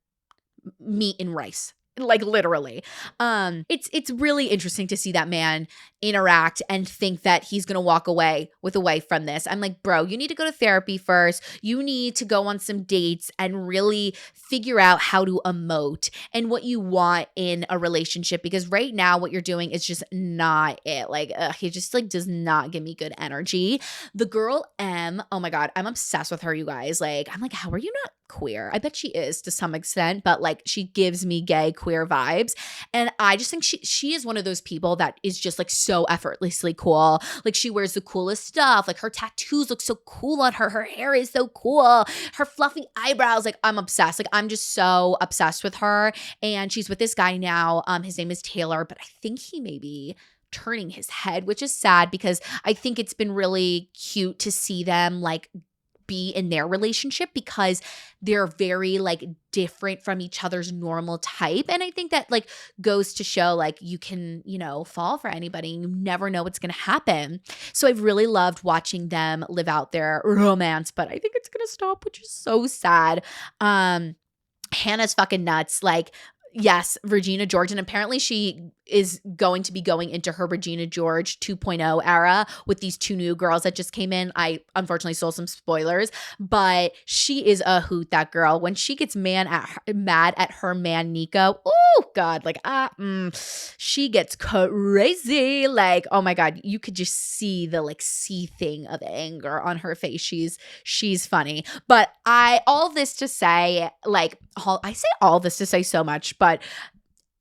meat, and rice. like literally. It's really interesting to see that man interact and think that he's going to walk away with a wife from this. I'm like, bro, you need to go to therapy first. You need to go on some dates and really figure out how to emote and what you want in a relationship, because right now what you're doing is just not it. Like, he just like does not give me good energy. The girl M, oh my God, I'm obsessed with her, you guys. Like, I'm like, how are you not queer? I bet she is to some extent, but like she gives me gay queer vibes. And I just think she is one of those people that is just like so effortlessly cool. Like she wears the coolest stuff. Like her tattoos look so cool on her. Her hair is so cool. Her fluffy eyebrows. Like I'm obsessed. Like I'm just so obsessed with her. And she's with this guy now. His name is Taylor, but I think he may be turning his head, which is sad because I think it's been really cute to see them like be in their relationship because they're very like different from each other's normal type. And I think that like goes to show like you can, you know, fall for anybody and you never know what's going to happen. So I've really loved watching them live out their romance, but I think it's going to stop, which is so sad. Hannah's fucking nuts. Like, yes, Regina George. And apparently she is going to be going into her Regina George 2.0 era with these two new girls that just came in. I unfortunately saw some spoilers, but she is a hoot, that girl. When she gets mad at her man, Nico, oh God, like, she gets crazy. Like, oh my God, you could just see the like seething of anger on her face. She's funny. But all this to say, like, I say all this to say so much, but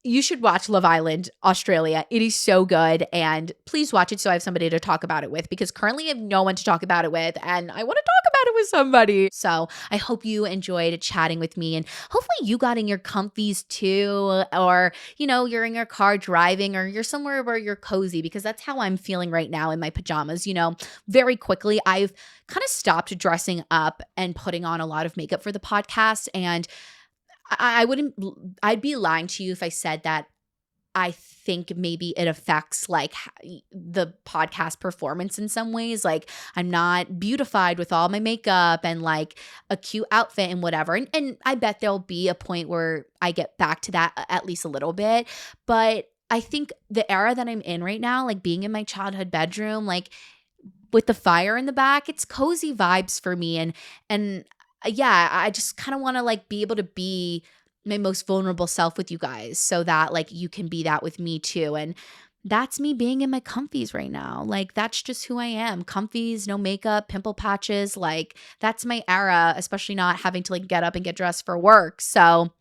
you should watch Love Island Australia. It is so good. And please watch it so I have somebody to talk about it with, because currently I have no one to talk about it with and I want to talk about it with somebody. So I hope you enjoyed chatting with me and hopefully you got in your comfies too, or, you know, you're in your car driving or you're somewhere where you're cozy, because that's how I'm feeling right now in my pajamas. You know, very quickly, I've kind of stopped dressing up and putting on a lot of makeup for the podcast, and I'd be lying to you if I said that I think maybe it affects like the podcast performance in some ways. Like I'm not beautified with all my makeup and like a cute outfit and whatever. And I bet there'll be a point where I get back to that at least a little bit. But I think the era that I'm in right now, like being in my childhood bedroom, like with the fire in the back, it's cozy vibes for me. And yeah, I just kind of want to like be able to be my most vulnerable self with you guys so that like you can be that with me too. And that's me being in my comfies right now. Like that's just who I am. Comfies, no makeup, pimple patches. Like that's my era, especially not having to like get up and get dressed for work. So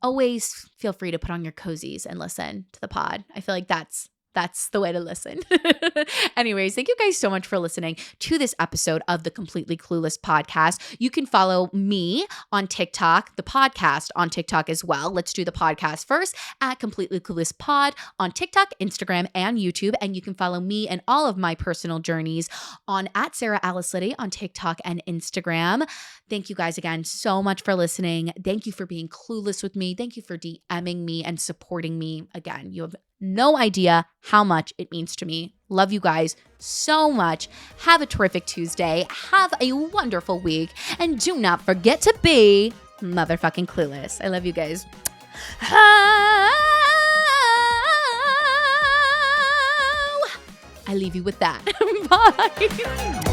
always feel free to put on your cozies and listen to the pod. I feel like that's the way to listen. Anyways, thank you guys so much for listening to this episode of the Completely Clueless Podcast. You can follow me on TikTok, the podcast on TikTok as well. Let's do the podcast first at Completely Clueless Pod on TikTok, Instagram, and YouTube. And you can follow me and all of my personal journeys on at Sarah Alice Liddy on TikTok and Instagram. Thank you guys again so much for listening. Thank you for being clueless with me. Thank you for DMing me and supporting me. Again, you have no idea how much it means to me. Love you guys so much. Have a terrific Tuesday. Have a wonderful week. And do not forget to be motherfucking clueless. I love you guys. I leave you with that. Bye.